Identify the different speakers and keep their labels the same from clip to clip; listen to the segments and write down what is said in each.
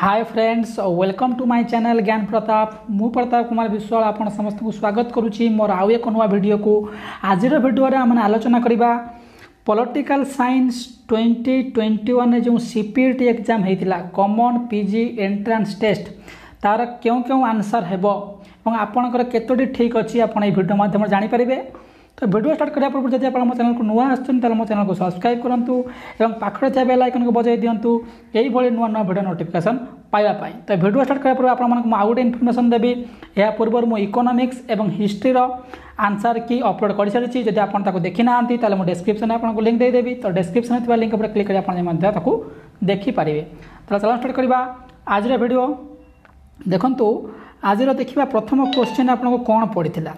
Speaker 1: Hi friends welcome to my channel Gyan Pratap मु प्रताप कुमार विश्वाल आपण समस्त को स्वागत करुच्ची मोर आउ एक नुआ वीडियो को आज वीडियो रे आम आलोचना करबा पॉलिटिकल साइंस 2021 जो सीपीटी एग्जाम होता कॉमन पीजी एंट्रांस टेस्ट तार क्यों क्यों आंसर हेबो और आपणकर केतोटी ठीक अच्छी आपण वीडियो माध्यम जानि परिबे। तो वीडियो स्टार्ट करिया पूर्व जदि आपण मो चैनल को नुआ आछन त मो चैनल को सब्सक्राइब करंतु एवं पाखरे थे बेल आइकन को बजाय दियंतु एई भली नुआ नुआ वीडियो नोटिफिकेशन पाइबा पाई। तो वीडियो स्टार्ट करिया पूर्व आपण मानक आउ गोटे इनफॉरमेशन देबी या पूर्व मो इकोनॉमिक्स एवं हिस्ट्री रो आंसर की अपलोड कर सारी जदि आपण ताको देखि नांती ताले मो डिस्क्रिप्शन में आपन को लिंक दे देबी। तो डिस्क्रिप्शन में लिंक पर क्लिक करी आपण मध्ये ताको देखि पारिबे। तो चलो स्टार्ट करबा आज रे वीडियो। देखंतु आज रो देखिबा प्रथम क्वेश्चन आपन को कोन पडिथिला।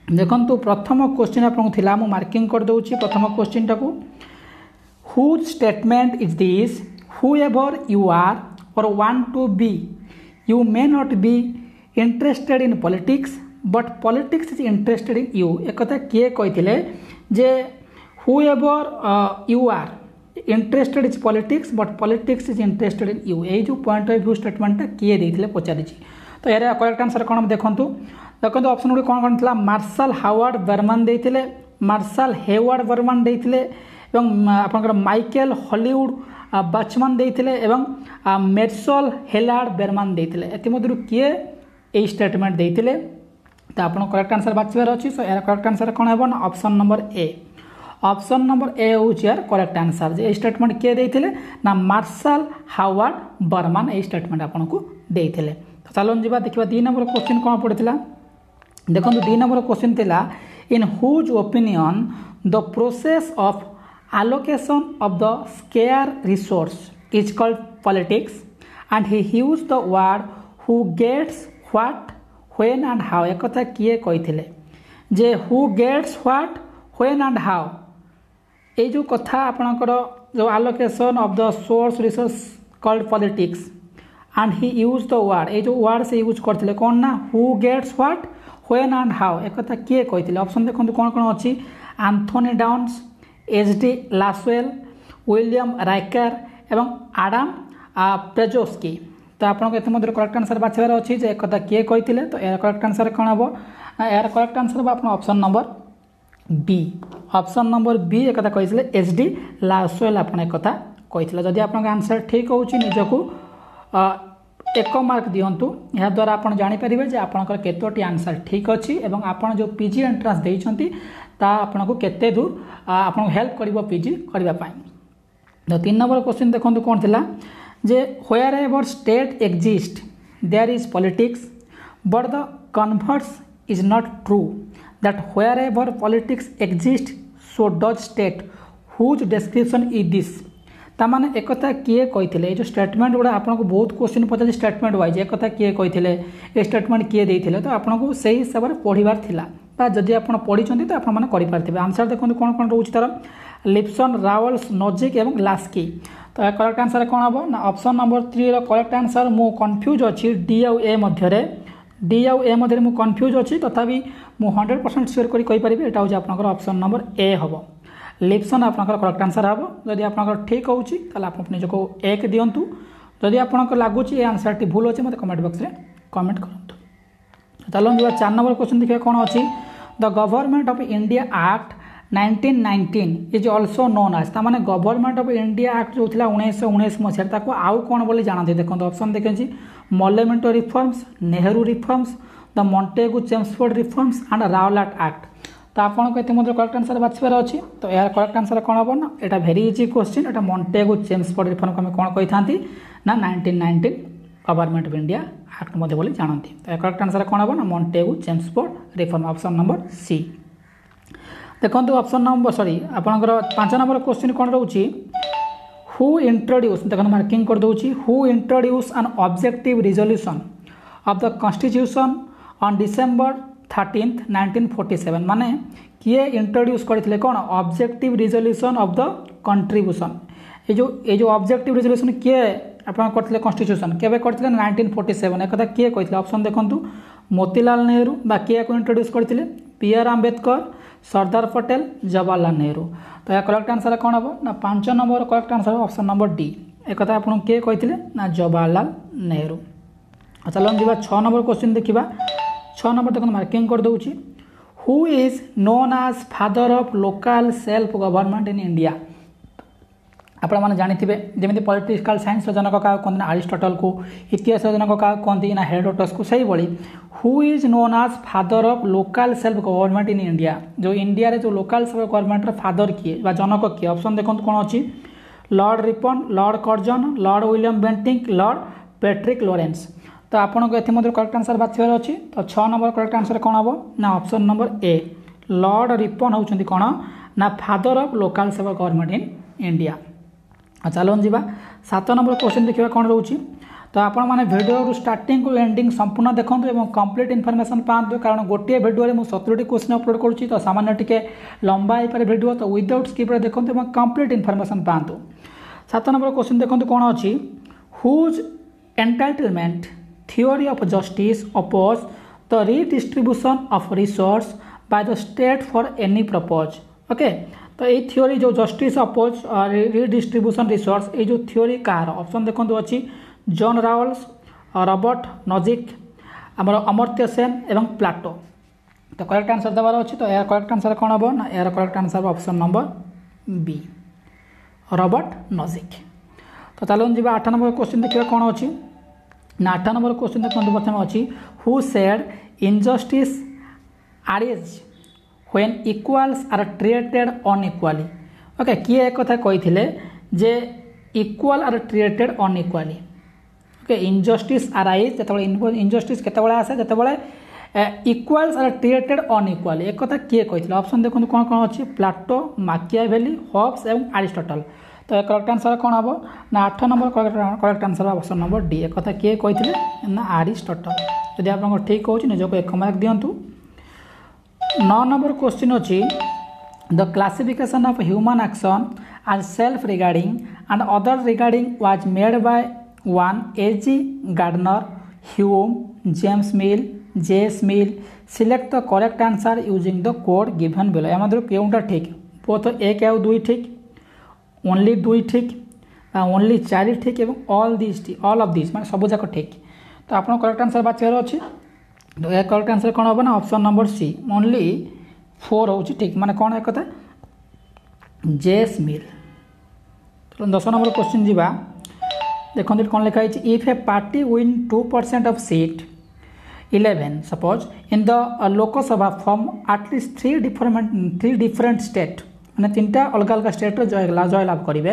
Speaker 1: देखो प्रथम क्वेश्चन आपको मु मार्किंग कर दूची प्रथम क्वेश्चन टाकू who statement is this whoever you are or want to be you may not be interested in politics but politics is interested in you. एक कथा किए कही जे whoever you are interested is politics but politics is interested in you. ये जो point of view स्टेटमेंटा किए देते पचारि। तो यार करेक्ट आंसर कौन देखूँ देखो ऑप्शन गुड़ी कौन कौन था मार्शल हावर्ड बर्मन देते मार्शल हेवर्ड बर्मन देते आपंकर माइकल हॉलीवुड बचमन देते मेर्शल हेलार्ड बर्मन देते एमध्य किए यही स्टेटमेंट देते। तो आप करेक्ट आंसर बाछबार अच्छी। सो यार करेक्ट आंसर कौन है ना ऑप्शन नंबर ए। ऑप्शन नंबर ए हूँ यार करेक्ट आंसर। जे स्टेटमेंट किए देते ना मार्शल हावर्ड बर्मन यही स्टेटमेंट आपको देते। तो चलो जी देखा 2 नंबर क्वेश्चन कौन पड़ा। देखो 2 नंबर क्वेश्चन थिला in whose opinion the process of allocation of the scarce resource is called politics and he used the word who gets what when and how। एक कथा किए कही जे who gets what when and how ये जो कथा आपणकर जो allocation of the source resource called politics and he used the word ये जो word से यूज करते कौन ना who gets what when and how। एक कथा किए कही ऑप्शन देखो कौन कौन अच्छी Anthony Downs H D. Lasswell William Riker एवं आडाम प्रेजोस्की। तो आपको ये मध्य करेक्ट आंसर बाछबार अच्छी जे एक कथा किए कही। तो यार करेक्ट आंसर कौन हम यार करेक्ट आंसर हम आप option number B. Option number B एक कथा कही एच.डी. लासवेल आप एक कथा कही। जदि आप आंसर ठीक हो निजको 1 मार्क दिंतु या द्वारा आप जानीपर जे आपंकर केतोटी आंसर ठीक अच्छी और आपड़ जो पीजी एंट्रांस देइछंती ता आपको केते दूर आपको हेल्प कर पीजी करने। तो 3 नंबर क्वेश्चन देखो कौन थिला जे wherever state exist there is politics but the converse is not true that wherever politics exist so does state whose description is this. तामाने एक कथा किए कही जो स्टेटमेंट गुड़ा आपको बहुत क्वेश्चन पचार स्टेटमेंट वाइज एक कथा किए कही स्टेटमेंट किए देते। तो आपको से हिसाब से पढ़ार था जदि आप पढ़ी तो आपरे आंसर देखो कौन कौन रोच तार लिप्सन रावल्स नोजिक और लास्की। तो करेक्ट आंसर कौन हम ना ऑप्शन नंबर 3 करेक्ट आंसर मु कन्फ्यूज अच्छी डी आउ ए मध्य डी आउ ए मध्य मु कन्फ्यूज अच्छी तथापि मु 100% श्योर करें यहाँ हूँ आप ऑप्शन नंबर ए हम लिप्सन आपंकर करेक्ट आंसर हम। जदि आप ठीक हो आप निजको 1 दिंतु जदि आपको लगुच ये आंसर टी भूल अच्छे मतलब कमेंट बॉक्स में कमेंट करूँ। चलो 4 नंबर क्वेश्चन देखिए कौन अच्छी the government of India act 1919 is also known as तामाने गवर्नमेंट ऑफ इंडिया एक्ट जो था 1919 मसीह आउ कौन बोली जानते देखो ऑप्शन देखिए Morley Minto reforms Nehru reforms the Montagu Chelmsford reforms and Rowlatt act. तो आपको ये करेक्ट आंसर बाछबार अच्छी। तो यार करेक्ट आंसर कौन हम ना यहाँ भेरी इजी क्वेश्चन यहाँ मॉन्टेगु चेम्सफोर्ड रिफॉर्म को कौन कही था ना 1919 गवर्नमेंट ऑफ इंडिया एक्ट मध्य बोली जानती। तो करेक्ट आंसर कौन हम ना Montagu Chelmsford reform option number C. देखो ऑप्शन नंबर सॉरी आपंकर 5 नंबर क्वेश्चन कौन रोचे हु इंट्रोड्यूस देखो मार्किंग कर दूची who introduce an objective resolution of the constitution on December 13th 1947 माने किए इंट्रोड्यूस करते कौन objective resolution of the contribution. ये जो ऑब्जेक्टिव रिजोल्यूशन किए आप करते कॉन्स्टिट्यूशन केवे करते 1947 एक कथा किए कही ऑप्शन देखूँ मोतीलाल नेहरू बा किए को इंट्रोड्यूस करते पी.आर. आम्बेडकर सरदार पटेल जवाहरलाल नेहरू। तो यह करेक्ट आंसर कौन हम ना 5 number correct answer option number D एक आपको किए कही ना जवाहरलाल नेहरू। चलो जी 6 नंबर क्वेश्चन देखा। 6 नंबर देखो मार्किंग कर दूची। Who is known as father of local self government in India. आपण मैंने जानी जमी पॉलिटिकल साइंस जनक क्या कहते हैं अरिस्टोटल को, इतिहास जनक क्या कहते ना हेरोडोटस को। से भाई who is known as father of local self government in India. जो इंडिया रे जो लोकल सेल्फ गवर्नमेंट फादर किए जनक किए ऑप्शन देखो कौन अच्छी Lord Ripon, Lord Curzon, Lord William Bentinck, Lord Patrick Lawrence. तो आपको ये करेक्ट आंसर बाछार अच्छी। तो 6 नंबर करेक्ट आंसर कौन हम ना ऑप्शन नंबर ए लॉर्ड रिपन होती कौन ना father of local self government in India. चलो जी 7 नंबर क्वेश्चन देखा कौन रोचे। तो आपण मैंने वीडियो स्टार्टिंग को एंडिंग संपूर्ण देखो और कंप्लीट इनफॉरमेशन पातु कारण गोटे वीडियो में 70 क्वेश्चन अपलोड करुँच तो सामान्य टिके लंबा हो पारे वीडियो। तो विदाउट स्किप देखो और कंप्लीट इनफॉरमेशन पातु। 7 नंबर क्वेश्चन देखो कौन अच्छी whose entitlement theory of justice oppose the redistribution of resource by the state for any purpose। Okay तो ये थ्योरी जो जस्टिस अपोज रिडिस्ट्रीब्यूशन रिसोर्स ये जो थ्योरी कहार ऑप्शन देखो अच्छी जॉन रावल्स, रॉबर्ट नॉजिक, आमर अमर्त्य सेन एवं प्लाटो। तो करेक्ट आंसर देवार अच्छी। तो यार करेक्ट आंसर कौन हम ना यार correct answer option number B Robert Nozick. तो चलो जी 8 नंबर क्वेश्चन देखिए कौन अच्छी ना 8 नंबर क्वेश्चन देखो प्रथम अच्छी who said injustice arise when equals are treated unequally. Okay किए एक कथा कही जे equal are treated unequally. Okay injustice arise जो इनजस्टिस केतबेले आसे जेतेबेले इक्वाल्स आर ट्रीटेड अनइक्वाली। एक कथा किए कही ऑप्शन देखो कौन कौन अच्छी प्लाटो, माकियाभेली, हॉब्स एवं अरिस्टोटल। तो करेक्ट आंसर कौन हम ना 8 number correct answer option number D. एक कथा किए कही ना अरिस्टोटल। यदि आप ठीक हो निजक 1 मार्क दिंतु। 9 नंबर क्वेश्चन अच्छी the classification of human action as self regarding and other regarding was made by 1 A.G. Gardner, Hume, James Mill, J.S. Mill. Select the correct answer using the code given below. या क्योंटा ठीक both 1 और 2 ठीक, only 2 ठीक, only 4 ठीक एवं all of this माने सब जाक ठीक। तो आपको करेक्ट आंसर बाछार अच्छी। तो यह करेक्ट आंसर कौन हम ना ऑप्शन नंबर सी ओनली 4 हो ठीक माने कौन एक कथा J.S. मिल। तो 10 नंबर क्वेश्चन जीवा देखो कौन लिखाई if A party win 2% of seat 11 suppose in the Lok Sabha from at least 3 different state मैंने 3टा अलग अलग स्टेट जयलाभ करेंगे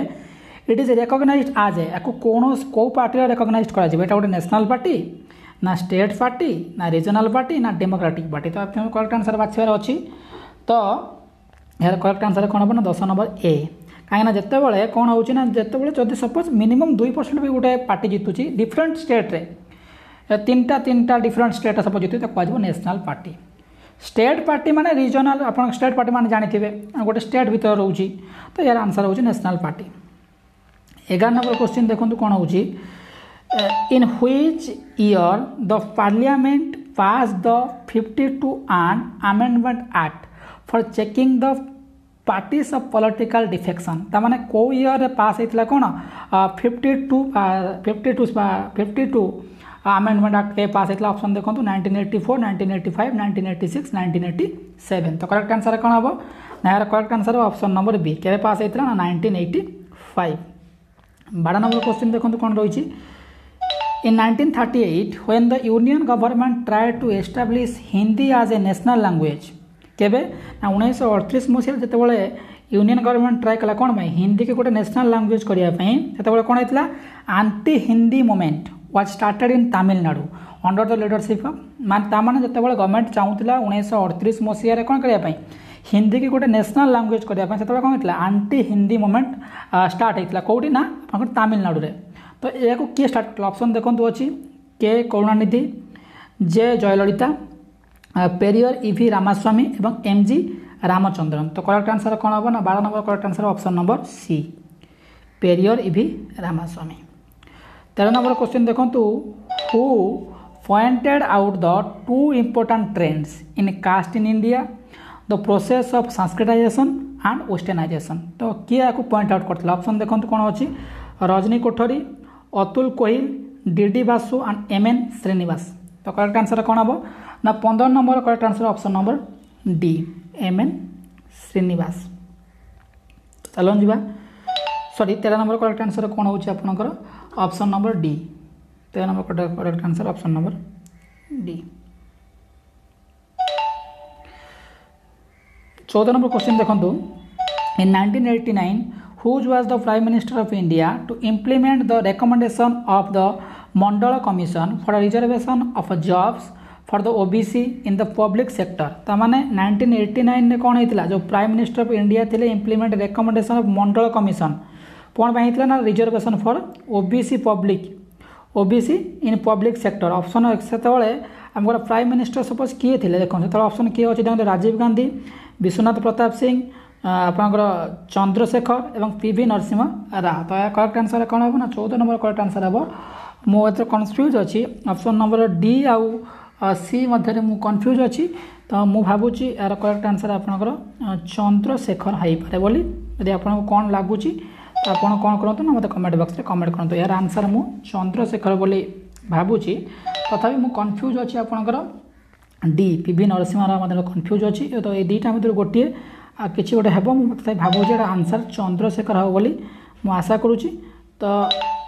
Speaker 1: इट इज रेकग्नाइज्ड आज ए कौन कौ पार्टी रेकग्नाइज कर गोटे नेशनल पार्टी ना स्टेट पार्टी ना रीजनल पार्टी ना डेमोक्रेटिक पार्टी। तो आप करेक्ट आंसर बाछार अच्छी। तो यार करेक्ट आंसर कौन हम ना 10 नंबर ए कहीं जितेबाला कौन हो जब सपोज मिनिमम 2% भी गोटे पार्टी जीतुची डिफरेंट स्टेट रे 3टा डिफरेंट स्टेट सपोज जीतु कह नेशनल पार्टी। स्टेट पार्टी माने रीजनल आप स्टेट पार्टी माने जानी गोटे स्टेट भीतर रोचे। तो यार आंसर हो नेशनल पार्टी। 11 नंबर क्वेश्चन देखो कौन हो in which year the parliament pass the 52 amendment act for checking the parties of political defection. तामाने को ईयर पास होता कौन 52 अमेंडमेंट एक्ट के पास होता ऑप्शन देखो 1984, 1985, 1986, 1987। तो करेक्ट आंसर कौन हम ना यार correct answer option number B के पास होता ना 1985। 12 नंबर क्वेश्चन देखो कौन रही in 1938 when the union government try to establish Hindi as a national language केबे ना 1938 मसीह जितेबाला यूनियन गवर्नमेंट ट्राई कला कौन हिंदी के गोटे नेशनल लैंग्वेज करने से कौन होता aunty Hindi movement was started in Tamil Nadu under the leadership of माने जितेबाला गवर्नमेंट चाहूला 1938 मसीह कौन करने हिंदी की गोटे नेशनल लैंग्वेज करने से कौन होता आंटी हिंदी मूवमेंट स्टार्ट होता कौटी ना तमिलनाडु रे। तो यह किए स्टार्ट ऑप्शन देखो अच्छी के करुणानिधि, जे जयललिता, पेरियर ईवी रामास्वामी एवं MG रामचंद्रन। तो करेक्ट आंसर कौन हम ना 12 number correct answer option number C Periyar EV Ramasamy. 13 number question देखो who pointed out the 2 important trends in caste in India the process of Sanskritisation and westernisation. तो किए आपको पॉइंट आउट करता ऑप्शन देखो कौन अच्छी Rajni Kothari, Atul Kohli, DD Basu and MN Srinivas. तो correct answer कौन हम ना 15 number correct answer option number D MN Srinivas. चलो जी सॉरी 13 नंबर करेक्ट आंसर कौन हो option number D. 13 number correct answer option number D. 14 number question देखो in 1989 whose was the Prime Minister of India to implement the recommendation of the Mandal Commission for a reservation of jobs for the OBC in the public sector। तामाने 1989 ने कौन होता जो prime minister of India थे implement recommendation of Mandal commission कौन होता ना reservation for OBC public OBC in public sector. Option से आम प्राइम मिनिस्टर सपोज किए थे देखो से ऑप्शन किए अच्छे देखते राजीव गांधी, विश्वनाथ प्रताप सिंह, आपंकर चंद्रशेखर एवं पीवी नरसिंह राव। तो करेक्ट आंसर कौन हम ना 14 नंबर करेक्ट आंसर हम मुझे कन्फ्यूज अच्छी ऑप्शन नंबर डी आउ सी मध्य मु कन्फ्यूज अच्छी। तो मु भावुची यार करेक्ट आंसर आपंकर चंद्रशेखर हो पारे बोली यदि आपको कौन लगुच आप कौन करूँ ना मतलब कमेंट बॉक्स में कमेंट करूँ यार आंसर मु चंद्रशेखर बोली भावुची तथापि मु कन्फ्यूज अच्छी आपंकर डी पीवी नरसिंह राव मतलब कन्फ्यूज अच्छी। तो ये दुईटा मध्य गोटे किसी गोटे हे मुझे भावुची आंसर चंद्रशेखर हो बोली मु आशा करुँची। तो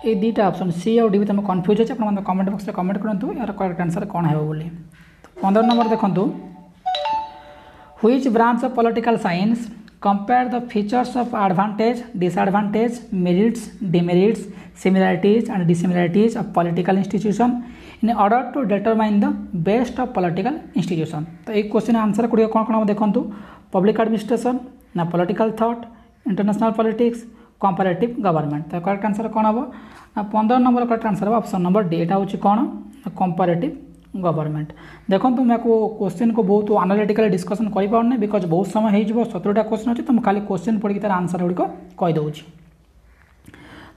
Speaker 1: ये दुईटा ऑप्शन सी और डी भी तुम कन्फ्यूज अच्छे आप कमेंट बॉक्स में कमेंट करूँ यार करेक्ट आंसर कौन है बोली। 15 नंबर देखो which branch of political science compare the features of advantage disadvantage merits demerits similarities and dissimilarities of political institution in order to determine the best of political institution. तो एक question answer गुड़िक कौन कौन देखो public administration ना political thought international politics comparative government. तो correct answer कौन हम ना 15 number correct answer option number D. यहाँ हूँ कौन कंपैरेटिव गवर्नमेंट। देखो मैं क्वेश्चन को बहुत एनालिटिकल डिस्कसन कर पारनी बिकज बहुत समय हो 17टा क्वेश्चन अच्छे तो मुझे खाली क्वेश्चन पढ़ी तार आंसर गुड़िक कहीदे।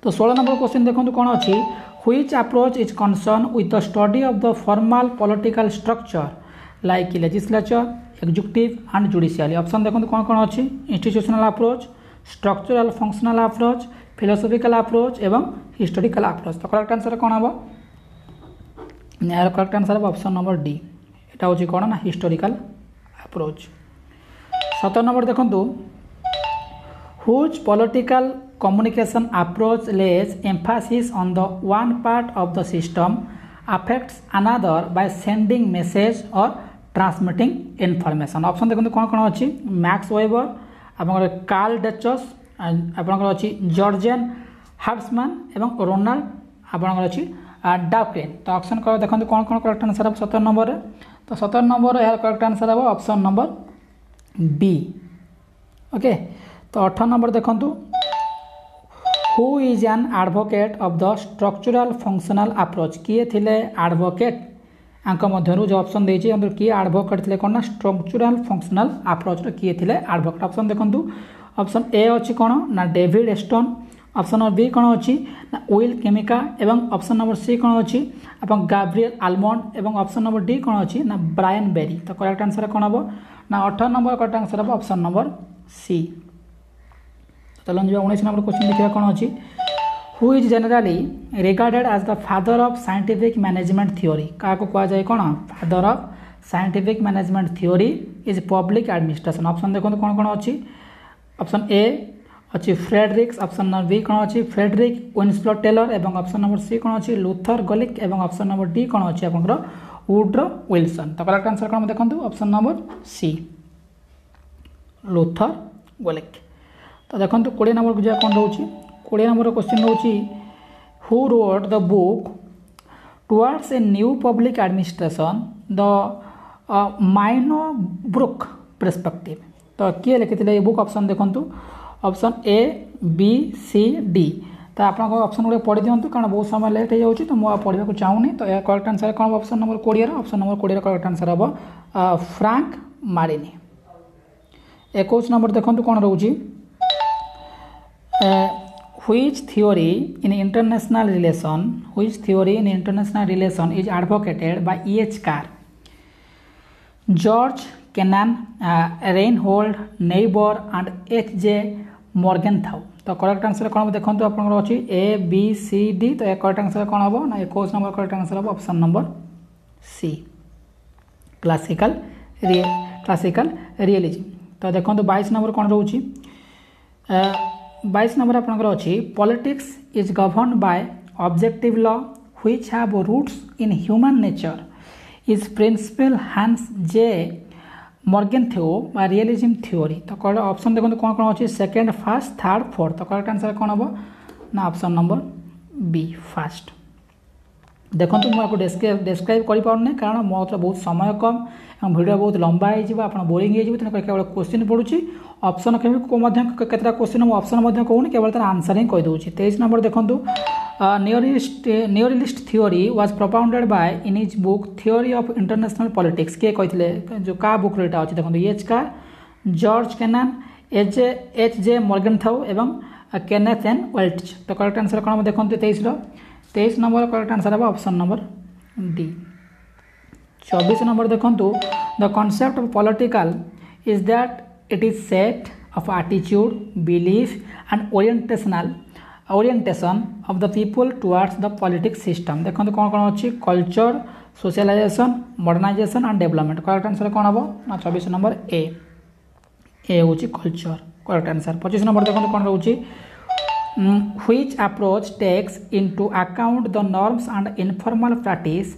Speaker 1: तो 16 नंबर क्वेश्चन देखो कौन अच्छी which approach is concern with the study of the formal political structure like legislature executive and judicial. Option देखो कौन कौन अच्छी institutional approach structural functional approach philosophical approach एवं हिस्टोरिकल अप्रोच। तो करेक्ट आंसर कौन हम यार correct answer option number D. यहाँ हूँ कौन ना हिस्टोरिकल अप्रोच। 17 नंबर देखो which political communication approach lays emphasis on the one part of the system affects another by sending message और ट्रांसमिटिंग इनफॉरमेशन। ऑप्शन देखो कौन कौन अच्छी मैक्स वेबर आपंकर कार्ल डेचस आपंकर अच्छी जॉर्जियन हार्ट्समैन एवं रोनाल्ड आपंकर अच्छी डाफिन। तो ऑप्शन कर देखो कौन कौन करेक्ट आंसर हम 17 नंबर। तो 17 नंबर यार करेक्ट आंसर हम ऑप्शन नंबर बी। ओके तो 18 नंबर देखो who is an advocate of the structural functional approach किए थिले एडवोकेट आंक मध्यरु जो ऑप्शन देछि अंदर किए एडवोकेट थिले कोन ना स्ट्रक्चरल फंक्शनल अप्रोच रो किए थिले एडवोकेट। ऑप्शन देखंतु ऑप्शन ए अछि कोन ना David Stone option number B कौन अच्छी ना विल केमिका एवं ऑप्शन नंबर सी कौन अच्छी अपन गैब्रियल आलमंड एवं ऑप्शन नंबर डी कौन अच्छी ना ब्रायन बेरी। तो करेक्ट आंसर कौन हम ना 18 नंबर करेक्ट आंसर हम ऑप्शन नंबर सी। चलो 19 नंबर क्वेश्चन देखिए कौन अच्छी who is generally regarded as the father of scientific management theory क्या कह जाए कौन father of scientific management theory is public administration. Option देखो कौन कौन अच्छी ऑप्शन ए अच्छी फ्रेडरिक्स ऑप्शन नंबर बी कौन अच्छी फ्रेडरिक विन्सलो टेलर एवं ऑप्शन नंबर सी कौन अच्छी लुथर गोलिक एवं ऑप्शन नंबर डी कौन अच्छी आपंकर वुड्रो विल्सन। तो करेक्ट आंसर कौन देखो option number C Luther Gulick. तो देखो 20 नंबर को कौन रोचे 20 नंबर क्वेश्चन रोचे who wrote the book towards a new public administration the Minnowbrook perspective. तो किए लिखी ये बुक ऑप्शन देखो option A B C D. तो आप ऑप्शन गुड़े पढ़ी दिंतु कारण बहुत समय लेट हो जाए तो मुझे पढ़ा को चाहूनी। तो यह करेक्ट आंसर कौन option number 20 option number 20 correct answer हम फ्रैंक मारिनी। 21 नंबर देखो कौन रोचे which theory in international relation is advocated by E.H. Carr George Kennan Reinhold Niebuhr and H.J. Morgenthau. तो करेक्ट आंसर कौन देखो आप अच्छी ए बी सी डी तो करेक्ट आंसर कौन हम ना 21 नंबर करेक्ट आंसर हम option number C classical realism. तो देखो 22 नंबर कौन रोचे 22 नंबर आपंकर अच्छी politics is govern by objective law which have roots in human nature is principle Hans J Morgenthau बा रियलिज्म थ्योरी। तो ऑप्शन देखो कौन कौन अच्छी सेकेंड फास्ट थर्ड फोर्थ तो करेक्ट आंसर कौन हम ना ऑप्शन नंबर बी फास्ट। देखो मुझे डेस्क्राइब करें कारण मोर बहुत समय कम और वीडियो बहुत लंबा आप बोरिंग हो तेनाली केवल क्वेश्चन पढ़ुची ऑप्शन केतटा क्वेश्चन मुझे ऑप्शन कहूनी केवल तार आंसर ही कहीदे। 23 नंबर देखो neorealist theory was propounded by in his book theory of international politics किए कहते जो का बुक यहाँ अच्छे देखो एच का George Kennan H J Morgenthau एवं केनेथ एन वेल्च। तो करेक्ट आंसर कौन देखो 23 नंबर करेक्ट आंसर है ऑप्शन नंबर डी। 24 नंबर देखो the concept of political is that it is set of attitude belief and orientation of the people towards the politics system. देखो कौन कौन अच्छी culture socialisation modernisation and development correct answer कौन हम ना 24 number A हूँ culture correct answer. 25 number देखो कौन रोचे which approach takes into account the norms and informal practice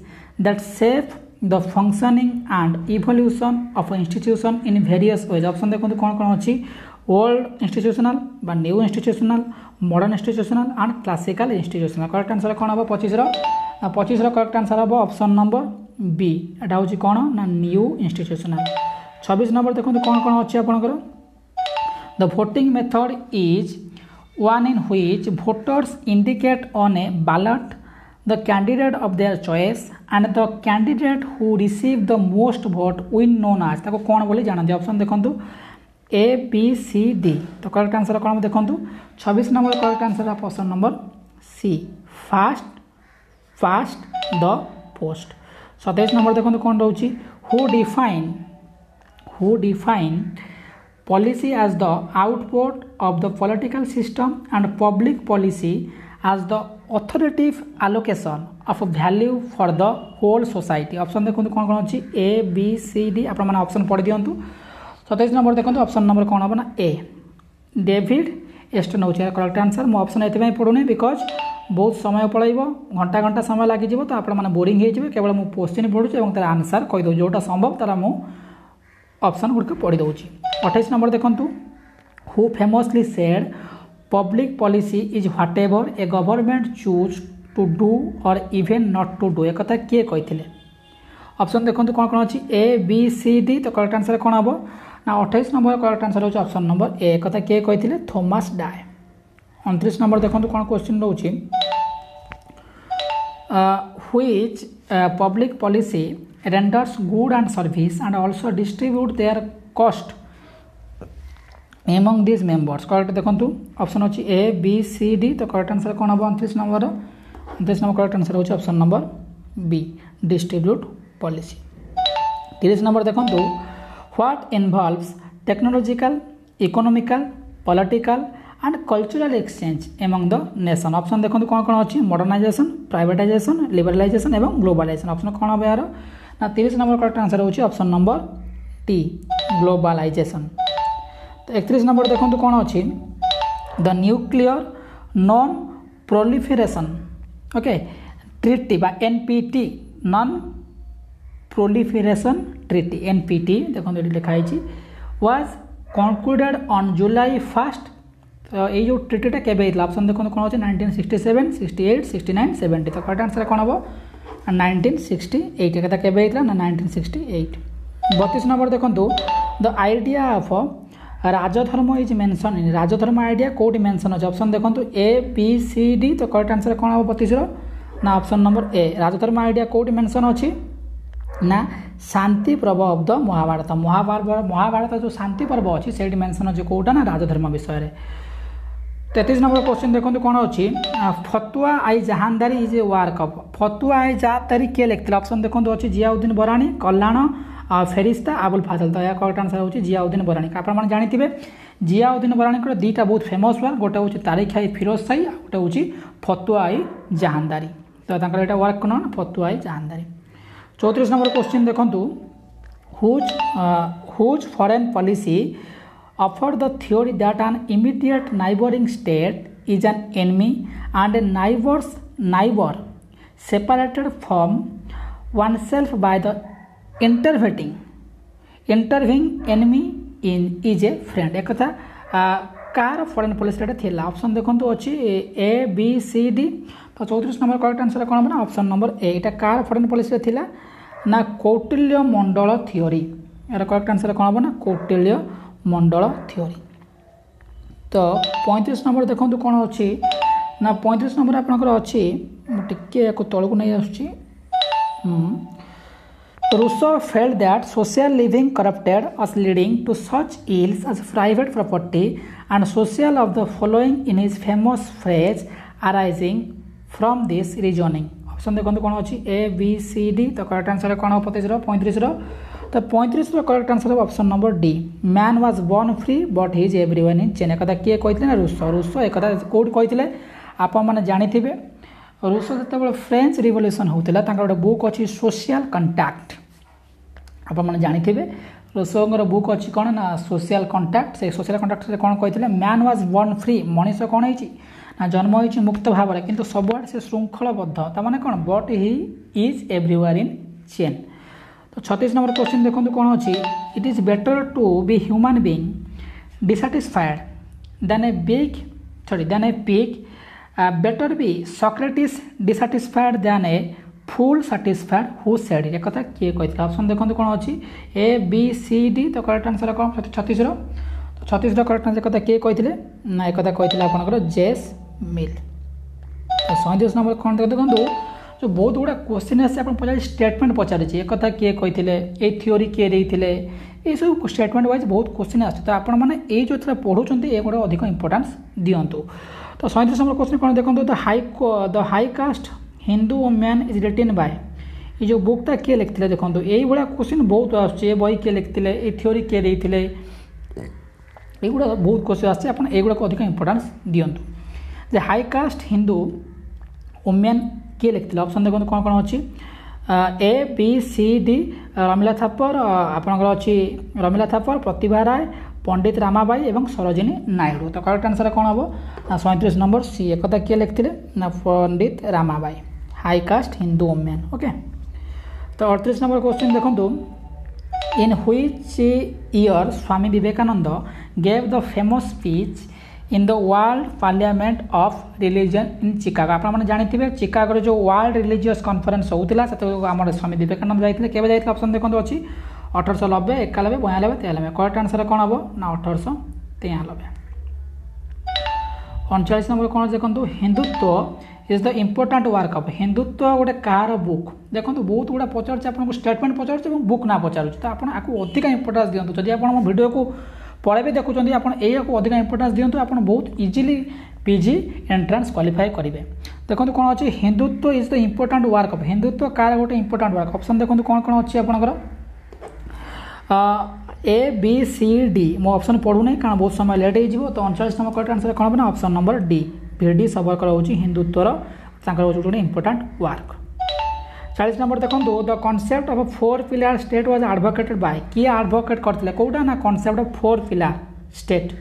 Speaker 1: that shape the functioning and evolution of institution in various ways। Option देखो कौन कौन अच्छी ओल्ड इंस्टीट्यूशनल बा new institutional modern institutional and classical institutional correct answer कौन हम 25 correct answer हम option number B एटा हूँ कौन ना न्यू इंस्टीट्यूशनल। 26 नंबर देखो कौन कौन अच्छी आपंकर the voting method is one in which voters indicate on a ballot the candidate of their choice and the candidate who receive the most vote win known as ताको कौन बोली जानते option देखो ए बी सी डी। तो correct answer कौन देखो 26 number correct answer है option number C first the post. 27 number देखो कौन रोची who define policy as the output of the political system and public policy as the authoritative allocation of value for the whole society। Option देखो कौन कौन अच्छी A B C D आप option पढ़ी दिंतु। 27 number देखो ऑप्शन नंबर कौन हम ना ए डेविड एस्टन हूँ करेक्ट आंसर। मो ऑप्शन ये पढ़ुनी बिकज बहुत समय पड़ेब घंटा घंटा समय लगे तो आप बोरिंग हो केवल मुझे क्वेश्चन पढ़ुची और तार आंसर कहीदे जोटा संभव तार मु ऑप्शन गुड़िक पढ़ी दूसरी। 28 नंबर देखो who famously said public policy is whatever a government choose to do और इवेन नॉट टू डू एक किए कहते ऑप्शन देखो कौन कौन अच्छी ए बी सी डी। तो करेक्ट आंसर कौन हम ना 28 नंबर करेक्ट आंसर हो ऑप्शन नंबर ए एक किए कहते थॉमस डाय। 29 नंबर देखो कौन क्वेश्चन रोचे which public policy renders good and service and also distribute their cost among these members correct देखो ऑप्शन अच्छी ए बी सी डी। तो करेक्ट आंसर कौन हम 29 नंबर करेक्ट आंसर हो option number B distribute policy. 30 number देखो what involves technological economical political and cultural exchange among the nation. Option देखो कौन कौन अच्छी मॉडर्नाइजेशन प्राइवेटाइजेशन लिबरलाइजेशन एवं ग्लोबलाइजेशन। ऑप्शन कौन हम यार ना 30 नंबर करेक्ट आंसर होची ऑप्शन नंबर टी ग्लोबलाइजेशन। तो 31 नंबर देखो कौन अच्छी the nuclear non proliferation okay treaty बा NPT non proliferation treaty NPT देखो ये लिखाई वाज कनक्लूडेड ऑन जुलाई 1 तो ये जो ट्रिटीटा केबे होता ऑप्शन देखो कौन अच्छे 1967 68 69 70। तो करेक्ट आंसर कौन हम 1968 एक केबे होता ना 1968। 32 नंबर देखो the idea of Rajdharma is mention in राजधर्म आइडिया कौटी मेंशन अच्छे ऑप्शन देखो ए बी सी डी। तो करेक्ट आंसर कौन हम 32 ना ऑप्शन नंबर ए राजधर्म आइडिया कौटी मेंशन अच्छी ना शांति पर्व ऑफ द महाभारत महाभारत जो शांति पर्व अच्छी से मेंशन अच्छे कौटा ना राजधर्म विषय। 33 नंबर क्वेश्चन देखो कौन अच्छी Fatawa i Jahandari is a work of Fatawa i Jahandari किए लिखते ऑप्शन देखो अच्छी जियाउद्दीन बरानी कल्याण फेरिस्ता आबुल फाजल। तो यह करेक्ट आंसर होची जियाउद्दीन बरानी। आप जानते जियाउद्दीन बराणी दुईटा बहुत फेमस वर्क गोटे हूँ तारिख आई फिरोज शाही गोटे हूँ फतुआ आई जहानदारी तो यहाँ वर्क कौन फतुआ आई जहानदारी 34 नंबर क्वेश्चन देखो whose foreign policy offer the theory that an immediate neighboring state is an enemy and a neighbor's neighbor separated from oneself by the intervening enemy is a friend एक कथा car foreign policy थिला option देखो अच्छी A B C D तो 34 number correct answer कौन हम option number ए यहाँ car foreign policy थिला ना कौटिल्य मंडल थियोरी यार करेक्ट आंसर कौन हम ना कौटिल्य मंडल थियोरी तो 35 नंबर देखो कौन अच्छी ना 35 नंबर आपंकर अच्छी टे तौक नहीं आसूँ Rousseau felt that social living corrupted us leading to such ills as private property and social of the following in his famous phrase arising from this reasoning option देखो कौन अच्छी ए बी सी डी तो correct answer कौन हम 35 तो 35 correct answer option number D man was born free but his everyone in chain एक किए कहते ना रूसो एक कौट कहते आपण मैंने जानी रूसो जो फ्रेंच रिवोल्यूशन होता गोटे बुक अच्छी सोशल कंटाक्ट आपने जानी रूसोर बुक अच्छी कौन ना सोशल कंटाक्ट से सोशल कंटाक्ट से कौन कहते मैन वाज बोर्न फ्री मनीष कौन ना जन्म हो मुक्त भाव में किंतु सबुआड़े से श्रृंखलबद्ध ताने कौन but he is everywhere in chain तो 36 नंबर क्वेश्चन देखो कौन अच्छी it is better to be human being dissatisfied than a pig better be Socrates dissatisfied than a fool satisfied who said एक कथा किए कहते ऑप्शन देखो कौन अच्छी ए बी सी डी तो करेक्ट आंसर कौन 36 तो 36 करेक्ट आंसर कथा किए कहते ना एक कथा कहते आपंकर जेस मिल तो 37 नंबर कौन देखो जो बहुत गुड़ा क्वेश्चन आसे पचार स्टेटमेंट पचार एक कथा किए कहते ये थ्योरी किए देते ये सब स्टेटमेंट वाइज बहुत क्वेश्चन आस तो आप जो पढ़ुं ये गोटे अधिक इंपोर्टान्स दिंतु तो 37 नंबर क्वेश्चन कौन देखो the high caste Hindu women is written by ये जो बुकटा किए लिखते देखो यही भाया क्वेश्चन बहुत आसुचे बही किए लिखते ये थ्योरी किए देते युवा बहुत क्वेश्चन आसছে आप एगुड़ा अधिक इंपोर्टान्स दिंतु जे हाई कास्ट हिंदू वुमेन किए लिखते ऑप्शन देखो कौन कौन अच्छी A B C D Romila Thapar आपंकर अच्छी रमीला थापर प्रतिभा राय पंडित रामाबाई एवं सरोजिनी नायडू तो करेक्ट आंसर कौन हम ना 37 नंबर सी एक किए लिखते ना Pandit Ramabai high caste Hindu women okay तो 38 नंबर क्वेश्चन देखो in which year Swami Vivekananda gave the famous speech in the world parliament of religion in Chicago आपने जानते चिकागो जो वर्ल्ड रिलीजियस कॉन्फ्रेंस होता से आम स्वामी विवेकानंद जाते केवे जाते ऑप्शन देखो अच्छी 1890 91 92 93 करेक्ट आंसर कौन हम ना 1893 39 नंबर कौन देखो Hindutva is the important work of Hindutva गोटे कार बुक देखो बहुत गुड़ा पचार आपको स्टेटमेंट पचार बुक ना पचार तो आपको अधिक इंपोर्टान्स दिंतु जब आप भिडियो को पढ़े भी देखुं आप अधिक इंपोर्टान्स दिंतु आप बहुत इजिली पीजी एंट्रांस क्वालिफाई करेंगे देखो कौन अच्छी Hindutva is the important work of Hindutva car गोटे इंपोर्टाट वर्क ऑप्शन देखो कौन कौन अच्छी आपंकर ए बी सी डी मो ऑप्शन पढ़ूना कारण बहुत समय लेट हो तो 39 नंबर करेक्ट आंसर कौन हम option number D D Savarkar हूँ हिंदुत्वर गोटे इंपोर्टाट वर्क 40 नंबर देखो the concept of 4 pillar state was advocated by किए एडवोकेट करते कौटा ना concept of 4 pillar state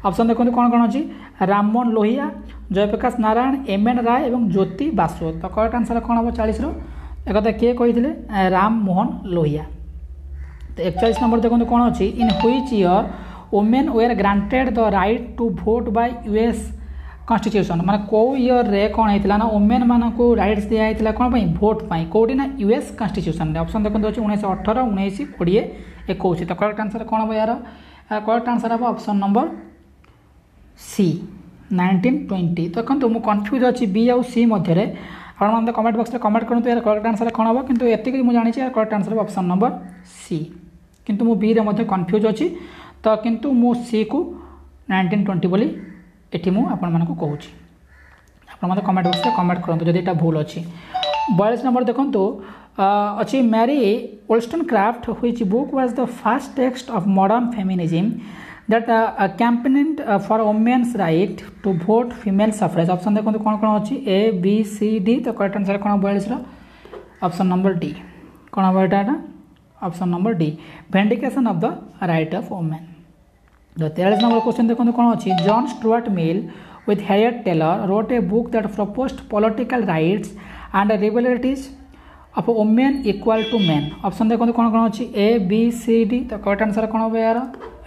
Speaker 1: option देखो कौन कौन अच्छी राममोहन लोहिया जयप्रकाश नारायण एम एन राय और ज्योति बासु तो करेक्ट आंसर कौन हम 40 एक किए कहते राममोहन लोहिया तो 41 नंबर देखो कौन अच्छी in which year women were granted the right to vote by US constitution माने को ईयर रे कौन होता ना वुमेन मान को राइट्स दिया कौन भोट पाई कौटी ना यूएस कॉन्स्टिट्यूशन ऑप्शन देखो अच्छे 1918 19 20 21 तो करेक्ट आंसर कौन हम यार करेक्ट आंसर हम ऑप्शन नंबर सी 1920 तो देखो मुझे कन्फ्यूज अच्छी बी आउ सी मध्य आप कमेंट बॉक्स में कमेंट करूँ यार करेक्ट आंसर कौन हम किंतु एतिक मुझे जानी यार correct answer option number C किंतु मु बी रे कन्फ्यूज अच्छी तो किंतु मु सी को 1920 बोली एटी मु आपण मानक कहूँ आप कमेंट बॉक्स में कमेंट करूँ जदि यहाँ भूल अच्छी 42 नंबर देखो अच्छी Mary Wollstonecraft which book was the first text of modern feminism that campaigning for women's right to vote female suffrage option देखो कौन कौन अच्छी ए बी सी डी तो करेक्ट आंसर कौन 42 ऑप्शन नंबर डी कौन हम यहाँ option number D vindication of the right of women। तो 43 नंबर क्वेश्चन देखो कौन अच्छी John Stuart mill with Harriet Taylor wrote a book that proposed political rights and liberties of women equal to men। Option देखो कौन कौन अच्छी A B C D तो correct answer कौन हम यार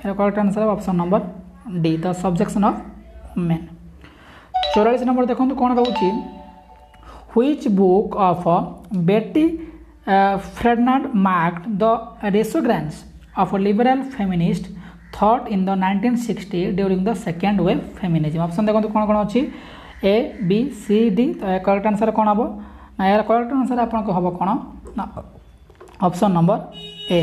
Speaker 1: correct answer option number D the subjection of men. 44 number देखो कौन रोचे which book of Betty Friedan marked the resurgence of liberal feminist thought in the 1960 during the second wave feminism. Option देखो कौन कौन अच्छी ए बी सी डी तो correct answer कौन हम ना यार करेक्ट आंसर आपको हम कौन ना ऑप्शन नंबर ए।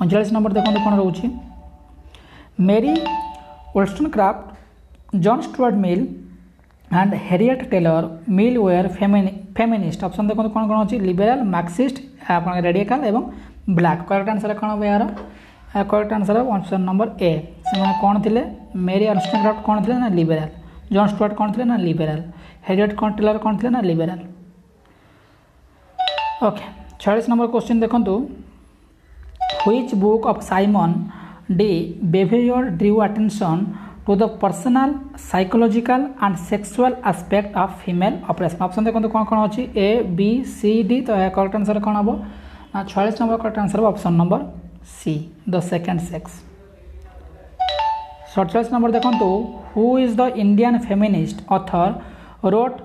Speaker 1: 45 नंबर देखो कौन रोचे Mary wollstonecraft John Stuart Mill and Harriet Taylor Mill were feminist. Option देखो कौन कौन अच्छी लिबरल मार्क्सिस्ट रेडिकल एवं ब्लैक करेक्ट आंसर कौन हम यार correct answer option number A से कौन थे मेरी wollstonecraft कौन थे ना लिबरल जॉन स्टुअर्ट कौन थे ना लिबरल हैरियट कौन टेलर कौन थे ना लिबरल। ओके 46 नंबर क्वेश्चन देखो which book of Simone de Beauvoir drew attention to the personal psychological and sexual aspect of female operation. Option देखो कौन कौन अच्छी ए बी सी डी तो करेक्ट आंसर कौन हम ना 46 number correct answer option number C the second sex. 47 number देखो who is the Indian feminist author wrote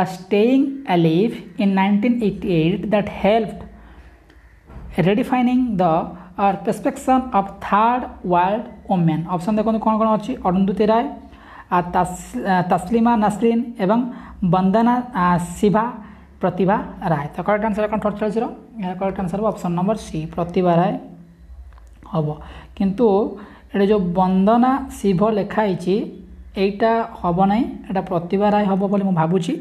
Speaker 1: staying alive in 1988 that helped redefining the perception of third world women। Option देखो कौन कौन अच्छी अरुंधति राय तस्लिमा नसरीन एवं वंदना शिभा प्रतिभा राय तो करेक्ट आंसर कौन 48 correct answer option number C Pratibha Rai हम किंतु ये जो वंदना शिव लिखाई यहीटा हम ना यहाँ प्रतिभा राय हम बोली मुझे भावुची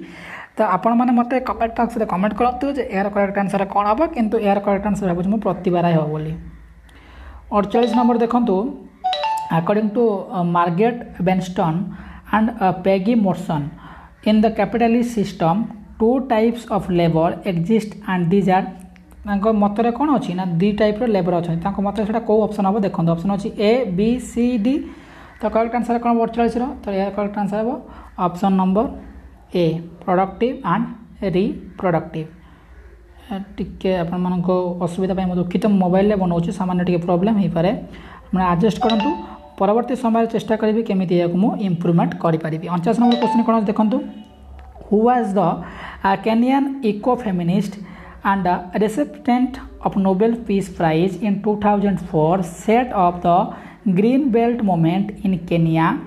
Speaker 1: तो आपण मैंने मत कमेंट बॉक्स में कमेंट करूँ जे यार करेक्ट आंसर कौन हम किंतु यार करेक्ट आंसर भावुँ मुझे प्रतिभा राय हम बोली। 48 नंबर देखो according to Margaret Benston and Peggy Morton in the capitalist system two types of labour exist and these are मतरे कौन अच्छी ना दी टाइप लेबर अच्छा मत से कौ ऑप्शन हम देखो ऑप्शन अच्छी ए बी सी डी तो करेक्ट आंसर कौन 48 तो यार करेक्ट आंसर हम option number A productive and reproductive. टिके आपण असुविधा मैं दुखित मोबाइल बनाऊँ सामान्य टी प्रोब्लेम हो पाए मैंने एडजस्ट करूँ परवर्ती समय चेष्टा करी केमी मुझे इम्प्रूवमेंट करें। 49 नंबर क्वेश्चन कौन देखो who was the Kenyan eco feminist and recipient of Nobel peace prize in 2004 set of the green belt movement in Kenya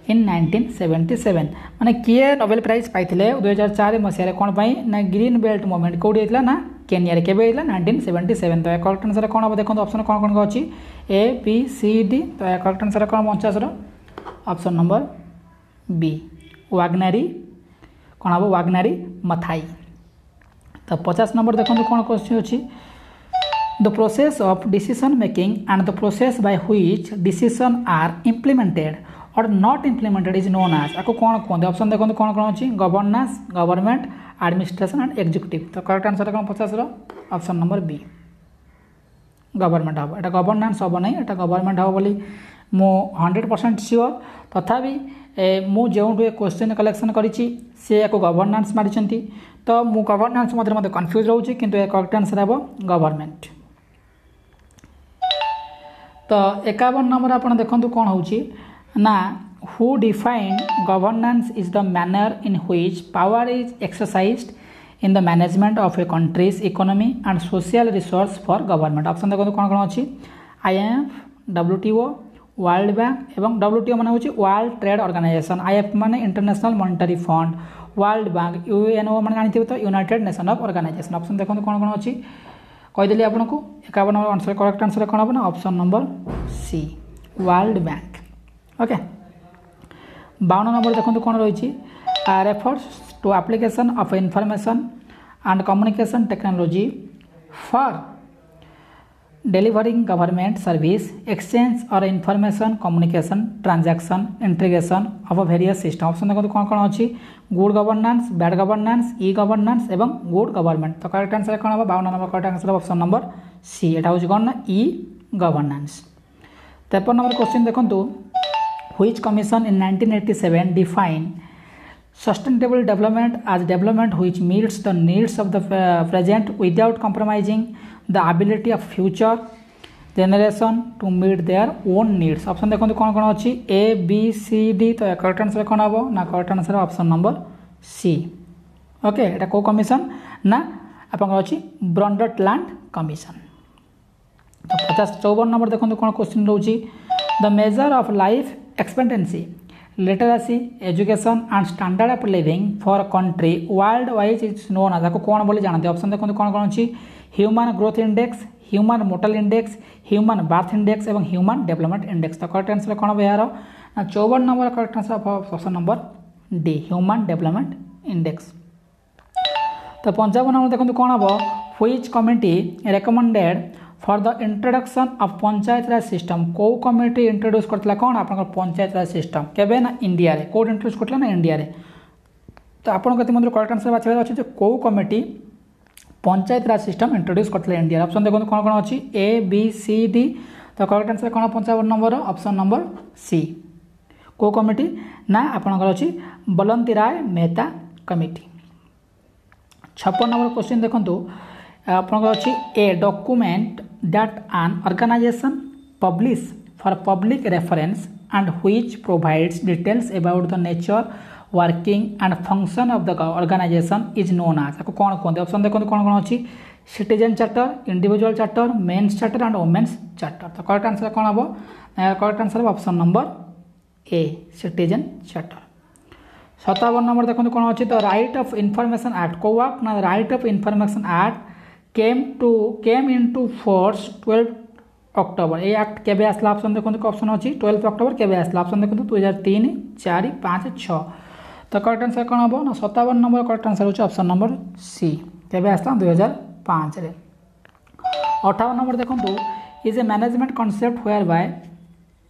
Speaker 1: in 1977 माने किए नोबेल प्राइज पाई 2004 मसीह कौन पाई ना ग्रीन बेल्ट मूवमेंट कौटी होता ना केनिया केवे 1977 तो करेक्ट आंसर कौन हम देखो ऑप्शन कौन कौन अच्छी ए बी सी डी तो करेक्ट आंसर कौन 49 ऑप्शन नंबर बी वाग्नारी कौन हम वाग्नारी मथाई। तो 50 नंबर देखो कौन क्वेश्चन अच्छी the process of decision making and the process by which decision are implemented or not implemented is known as आपको कौन कहते ऑप्शन देखो कौन कौन अच्छी governance government administration and executive तो करेक्ट आंसर कौन 50 ऑप्शन नंबर बी गवर्नमेंट हम यहाँ गवर्नेंस हम ना यहाँ गवर्नमेंट हम बोली मु 100% श्योर तथापि मु जो क्वेश्चन कलेक्शन करी गवर्नेंस मारी तो मु गवर्नेंस मत कन्फ्यूज रोचे किंतु करेक्ट आंसर हम गवर्नमेंट। तो 51 नंबर आप देखो कौन हो ना who defined governance is the manner in which power is exercised in the management of a country's economy and social resource for government। Option देखो कौन कौन अच्छी IMF WTO वर्ल्ड बैंक एवं WTO मान हूँ वर्ल्ड ट्रेड ऑर्गेनाइजेशन IMF मान International Monetary Fund World Bank UNO मान जानते तो United Nation of Organisation. Option देखो कौन कौन अच्छी कहीदेली आपको 51 नंबर आंसर करेक्ट आंसर कौन हम ना option number C World Bank. Okay 52 number देखो कौन रही refers to application of information and communication technology for delivering government service, exchange or information communication, transaction, integration of various system. Option देखो कौन कौन अच्छी good governance, bad governance, e governance एवं good government. तो correct answer कौन हम 52 number correct answer option number C. एटा होची कौन ना ई गवर्नेंस. 53 नंबर क्वेश्चन देखंतु which commission in 1987 define sustainable development as development which meets the needs of the present without compromising the ability of future generation to meet their own needs. Option देखो कौन कौन अच्छी A B C D. तो correct answer कौन हम ना correct answer option number C. Okay एटा को कमिशन ना आप अच्छी ब्रंडटलैंड कमिशन. तो 54 नंबर देखो कौन क्वेश्चन रोची the major of life expectancy literacy education and standard of living for country worldwide is known आज कौन बोली जानते. ऑप्शन देखो कौन कौन अच्छी human growth index, human mortal index, human birth index एवं ह्यूमन डेवलपमेंट इंडेक्स. तो करेक्ट आंसर कौन हम यार 54 number correct answer option number D human development index. तो 55 नंबर देखो कौन हम which committee recommended for the introduction of panchayat Raj system. कौ कमिटी इंट्रोड्यूस करता कौन आप पंचायत राज सिस्टम केबे ना इंडिया रे कोड इंट्रोड्यूस करता ना इंडिया रे. तो आपको कति करेक्ट आंसर बाछिबार अछि जे कौ कमिटी पंचायत राज सिस्टम इंट्रोड्यूस करते इंडिया. ऑप्शन देखो कौन कौन अच्छी ए बी सी डी. तो करेक्ट आंसर कौन 55 नंबर ऑप्शन नंबर सी. कौ कमिटी ना आपनकर अच्छी Balwant Rai Mehta committee. 56 number question देखो आपनकर अच्छी a document that an organisation publish for public reference and which provides details about the nature working and function of the organisation is known आज आपको कौन कहते. ऑप्शन देखो कौन कौन अच्छी citizen charter, individual charter, men's charter and women's charter. तो correct answer कौन हम correct answer option number A citizen charter. 57 number देखो कौन अच्छी तो राइट ऑफ इनफॉरमेशन एक्ट को ना right of information act came into force 12 October. ये एक्ट केबे आसला ऑप्शन देखो ऑप्शन अच्छी 12 अक्टोबर केबे आसला. ऑप्शन देखो 2003, 4, 5, 6. तो करेक्ट आंसर कौन हम ना 57 नंबर करेक्ट आंसर होची ऑप्शन नंबर सी केबे आसला 2005 रे. 58 नंबर देखो is a management concept whereby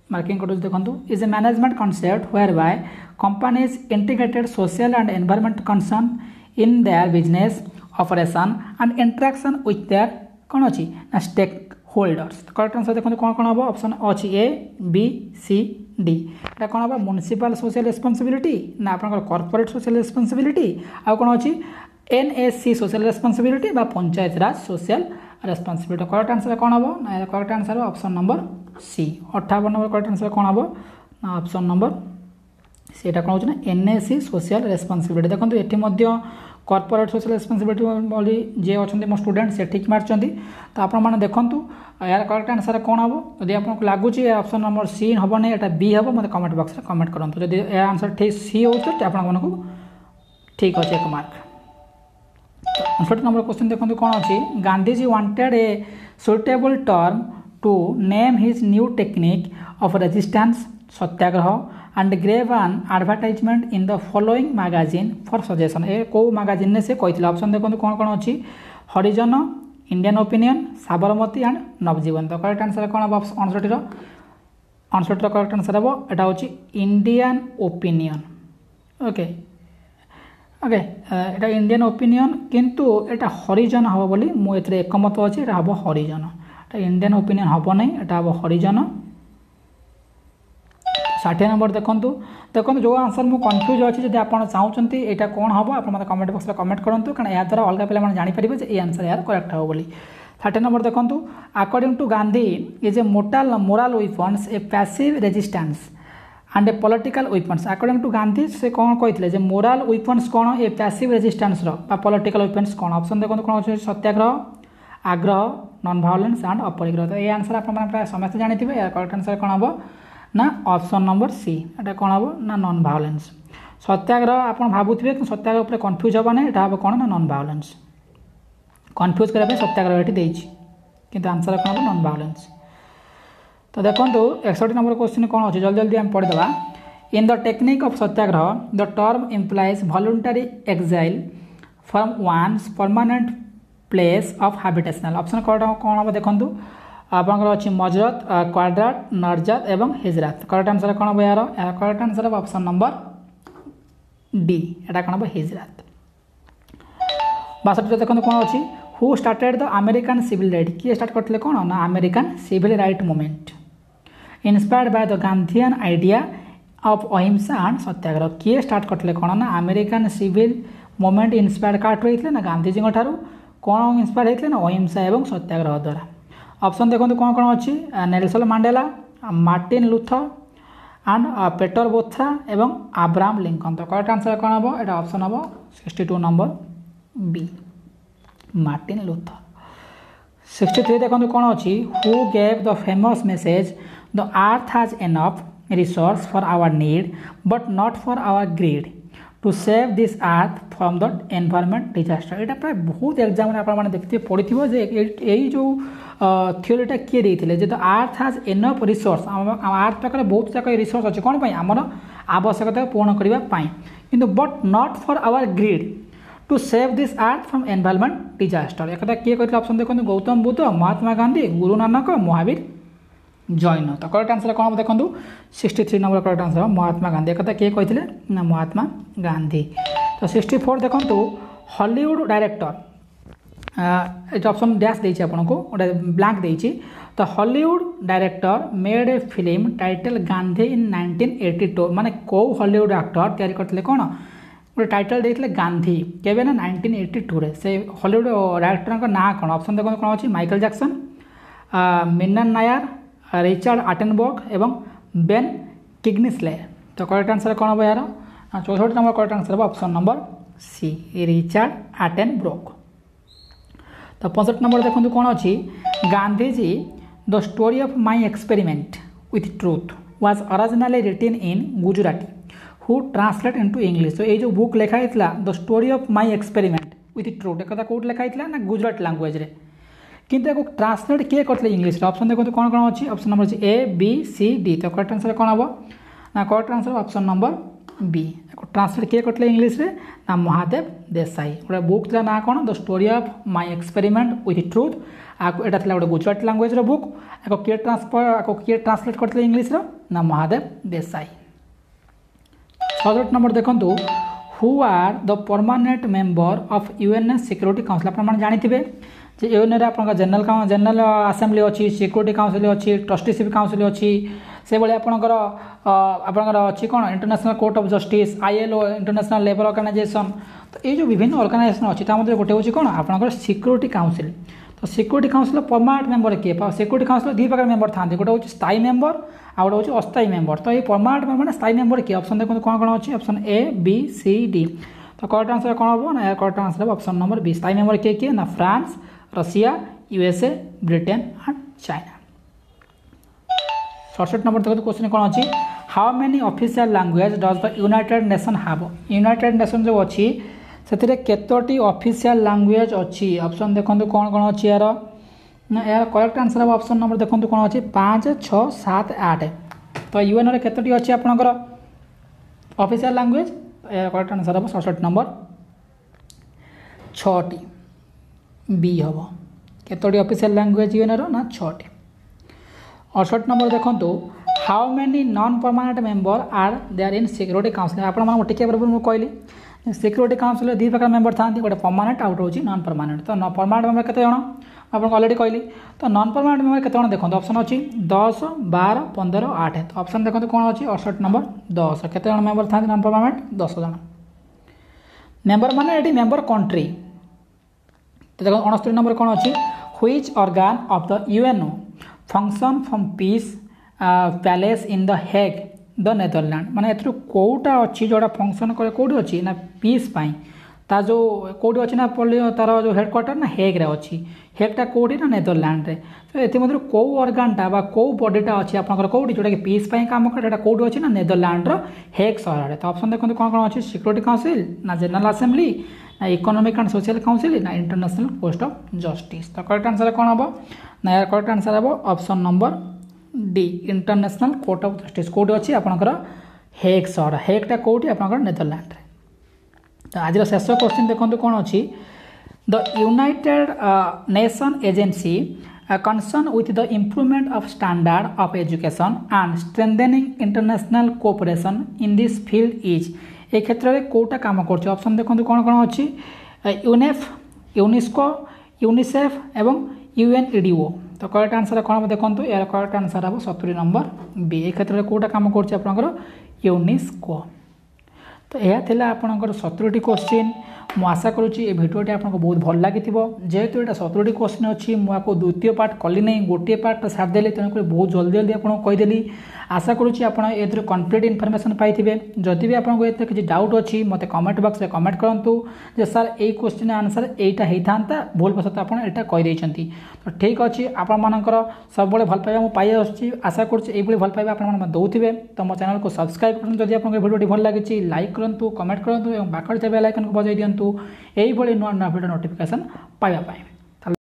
Speaker 1: marking कर देखो is a management concept whereby companies integrated social and environment concern in their business operation and interaction with their कौन अच्छी ना stake holders. Correct answer देखो कौन कौन हम option अच्छी ए बी सी डी. एटा कौन हम म्युनिसिपल सोशल रेस्पॉन्सिबिलिटी ना आपन कॉर्पोरेट सोशल रेस्पॉन्सिबिलिटी आ कौन अच्छी एनएससी सोशल रेस्पॉन्सिबिलिटी बा panchayat raj social responsibility. Correct answer कौन हम ना correct answer option number C. 58 number correct answer कौन हम ना ऑप्शन नंबर सी. एटा कौन होना एनएससी सोशल रेस्पॉन्सिबिलिटी. देखो ये कॉर्पोरेट सोशल रेस्पॉन्सिबिलिटी बोली जे अच्छा मो स्टूडेंट से ठीक मार्चंती. तो आपने देखूँ यार करेक्ट आंसर कौन हम यदि आपको लगुच ऑप्शन नंबर सी हम नहीं एटा बी हम मतलब कमेंट बॉक्स में कमेंट करूँ. जब यह आंसर ठीक सी हो आपको ठीक अच्छे एक मार्क. 59 नंबर क्वेश्चन देखो कौन अच्छी Gandhiji wanted a suitable term to name his new technique of resistance satyagraha and gave an advertisement in the following magazine for suggestion. ए को मैगजीन ने से कही. ऑप्शन देखो कौन कौन अच्छी हरिजन, इंडियन ओपिनियन, साबरमती एंड नवजीवन. तो करेक्ट आंसर कौन हम 59 करेक्ट आंसर हम यहाँ हूँ इंडियन ओपिनियन. ओके ओके एटा इंडियन ओपिनियन किंतु एटा हरिजन हम बोली मुझे एकमत अच्छे. यहाँ हम हरिजन एटा इंडियन ओपिनियन हम नहीं एटा हम हरिजन. 60 नंबर देखो देखो जो आंसर मुझे कन्फ्यूज अच्छी जब आप चाहते यहाँ कौन हम आप कमेंट बॉक्स में कमेंट करूँ कारण या द्वारा अलग पे जानीपर ये आंसर यार करेक्ट हो बोली. 30 नंबर देखो according to Gandhi is a moral weapons a passive resistance and a political weapons. According to Gandhi से कौन कही मोराल वेपन्स कौन a passive resistance political weapons कौन. ऑप्शन देखो कौन अच्छे सत्याग्रह, आग्रह, नॉन वायलेंस एंड अपरिग्रह. तो ये आंसर आप प्राय समस्त जानी यार करेक्ट आंसर कौन हम ना ऑप्शन नंबर सी एटा कौन हम ना नॉन वायलेंस. सत्याग्रह आप भावुवे कि सत्याग्रह उपर कन्फ्यूज हे ना यहाँ हम कौन ना नॉन वायलेंस. कन्फ्यूज करने सत्याग्रह ये देती किंतु आंसर कौन हम नॉन वायलेंस. तो देखो 61 नंबर क्वेश्चन कौन अच्छे जल्दी जल्दी आम पढ़ीदा. In the technique of satyagraha the term implies voluntary exile from one's permanent place of habitational. Option कौन हम देखो आपंकर अच्छी मजरत क्वाड्राट नरजात एवं हिजरात। करेक्ट आंसर कौन हम यार करेक्ट आंसर हम ऑप्शन नंबर डी एटा कौन हम हिजरात। 62 देखो कौन अच्छी who started the American civil right किए स्टार्ट करते कौन ना American civil right movement inspired by the Gandhian idea of ahimsa and satyagraha किए स्टार्ट करते कौन ना अमेरिकन सिविल मूवमेंट इन्स्पायर्ड काटू होते ना गांधीजी कौन इन्स्पायर होते ना अहिंसा एवं सत्याग्रह द्वारा। ऑप्शन देखो कौन कौन अच्छी Nelson Mandela Martin Luther and Peter Botha एवं अब्राहम लिंकन। तो करेक्ट आंसर कौन हम यहाँ ऑप्शन हम 62 नंबर बी मार्टिन लूथर। 63 देखो कौन अच्छी who gave the famous message the earth has enough resource for our need but not for our greed to save this earth from the environment disaster. यहाँ प्राय बहुत exam आपने देखते पड़ी थी यही जो थियोरीटा किए देते जो अर्थ हैज एनफ रिसोर्स अर्थ पाखे बहुत जाक रिसोर्स अच्छे कौन आमर आवश्यकता पूर्ण करने किंतु but not for our greed to save this earth from environment disaster. एक किए कहते ऑप्शन देखो गौतम बुद्ध महात्मा गांधी गुरु नानक महावीर जैन। तो करेक्ट आंसर कौन हम देखो 63 number correct answer Mahatma Gandhi एक किए कहते ना महात्मा गांधी। तो 64 देखो हॉलीवुड डायरेक्टर ऑप्शन डैश देती आपको गोटे ब्लैंक देती। तो Hollywood director made a film title Gandhi in 1982 माने कौ हॉलीवुड एक्टर तैयारी करते कौन गोटे टाइटल देते गांधी केवे ना 1982 से हॉलीवुड डायरेक्टर ना कौन ऑप्शन देखो कौन अच्छी Michael Jackson Minnal Nair Richard आटेनबर्ग एवं बेन किग्निस्ले। तो करेक्ट आंसर कौन हम यार 64 number correct answer option number C Richard Attenborough. तो 65 नंबर देखो कौन अच्छी Gandhiji the story of my experiment with truth was originally written in Gujarati who translate into English. तो ये जो बुक लिखाई the story of my experiment with truth एक कौट लिखाई ना गुजरात लैंग्वेज रे किंतु एक ट्रांसलेट किए करते इंग्लिश ऑप्शन देखो कौन कौन अच्छी ऑप्शन नंबर अच्छी ए बी सी डी। तो करेक्ट आंसर कौन हम ना correct answer option number B translate किए करते इंग्लिश रे ना महादेव देसाई। गोटे बुक था ना कौन the story of my experiment with truth यहाँ था गोटे गुजराती लैंग्वेज बुक किए ट्रांसलेट करते इंग्लिश ना महादेव देसाई। 68 नंबर देखो who are the permanent member of UN Security Council. आपने जानते जे यूएन आप जनरल आसेम्बली अच्छी सिक्योरिटी काउंसिल अच्छी ट्रस्टीशिप काउंसिल अच्छी से भाई आपंकर अच्छी कौन International court of Justice ILO International Labour Organisation. तो ये जो विभिन्न ऑर्गेनाइजेशन अच्छी गोटे हूँ कौन आपंकर सिक्योरिटी काउंसिल। तो सिक्योरिटी काउंसिल परमानेंट मेंबर किए सिक्योरिटी काउंसिल दुई प्रकार मेंबर था गोटे हूँ स्थायी मेंबर आ गोटे हूँ अस्थायी मेंबर। तो ये परमानेंट मेंबर स्थायी मेंबर किए ऑप्शन देखो कौन कौन अच्छी option A B C D. तो करेक्ट आंसर कौन हम ना correct answer option number B स्थायी मेंबर किए किए ना France Russia USA Britain and China. 67 number देखो क्वेश्चन कौन अच्छी how many official language does the United Nation have. United Nation जो अच्छी से केतोटी ऑफिशियल लैंग्वेज अच्छी ऑप्शन देखो कौन कौन अच्छी यार ना यार करेक्ट आंसर हम ऑप्शन नंबर देखो कौन अच्छी 5 6 7 8। तो यूएन रे केतोटी अच्छी आपनकर ऑफिशियल लैंग्वेज करेक्ट आंसर हम 67 नंबर 6टी बी हम केतोटी ऑफिशियल लैंग्वेज यूएन ना 6टी। 68 नंबर देखो how many non permanent member are there in Security Council. आप टिके पूर्व मुझे कहली सिक्योरिटी काउंसिल दुई प्रकार मेंबर था गोटे परमानेंट आउट हूँ नॉन परमानेंट। तो परमानेंट मेंबर केते जण आपको अलरेडी कहली। तो नॉन परमानेंट मेंबर केते जण देखो ऑप्शन अच्छी 10 12 15 8। तो ऑप्शन देखो कौन अच्छी 68 नंबर 10 केते जण मेंबर था नॉन परमानेंट 10 जण मेंबर माने ये मेंबर कंट्री। तो देखो 69 नंबर कौन अच्छी which organ of the UNO function from piece palace in the Hague the Netherland माने ए कौटा अच्छी जोड़ा फंक्शन करे कौटी अच्छी ना पीस पाई ता जो कौटी अच्छी ना तार जो हेडक्वार्टर ना हेग रे अच्छी हेगटा कौटी ना नेदरलैंड रे। तो ये कौ ऑर्गनटा बा कौ बॉडीटा अच्छी आपंकर कौटी जोटा कि पीस पाई काम करे कौटी अच्छी ना नेदरलैंड रो हेग सहर। तो ऑप्शन देखो कौन कौन अच्छी सिक्योरिटी काउंसिल ना जनरल असेंबली ना इकोनॉमिक एंड सोशल काउंसिल ना इंटरनेशनल कोर्ट ऑफ जस्टिस। तो करेक्ट आंसर कौन हम ना यार करेक्ट आंसर हम option number D international court of justice कौटी अच्छी आपंकर हेग सहर हेगटा कौटी आपंकर नेदरलैंड रे। तो आज शेष क्वेश्चन देखो कौन अच्छी the United nation agency concerned with the improvement of standard of education and strengthening international cooperation in this field is ए क्षेत्र में कोटा काम कर ऑप्शन देखो कौन कौन अच्छी यूनेफ यूनेस्को यूनिसेफ एवं यूएनईडीओ तो करेक्ट आंसर कौन देखो यार करेक्ट आंसर हम 70 नंबर बी ए क्षेत्र में कोटा काम कर यूनेस्को तो यह थिला आपनकर 70टी क्वेश्चन मु आशा करुच्ची ये भिडियोटी आपको बहुत भल लगी जेहेतु यहाँ 70टी क्वेश्चन अच्छी मुझे द्वितीय पार्ट कली नहीं गोटे पार्ट सारिदेली तेणुक बहुत जल्दी जल्दी आपको कहीदेली आशा करुच्ची आप कंप्लीट इनफर्मेशन पाइबे जदि भी आपको ये किसी डाउट अच्छी मत कमेंट बॉक्स में कमेंट करूँ जे सर ये क्वेश्चन आंसर यहाँ होता भूल वशत आप कहीदे तो ठीक अच्छे आपर सब भल पाइबा मुझे आशा करुँच भल पाइबा आप दौथे तो मो चैनल को सब्सक्राइब करूँ जब आपको भिडियोटी भल लगी लाइक करूँ कमेंट करूँ और पाखर बेल आइकन को बजाई दिंतु यही नुआ नुआ भिडियो नोटिफिकेशन पाइबा।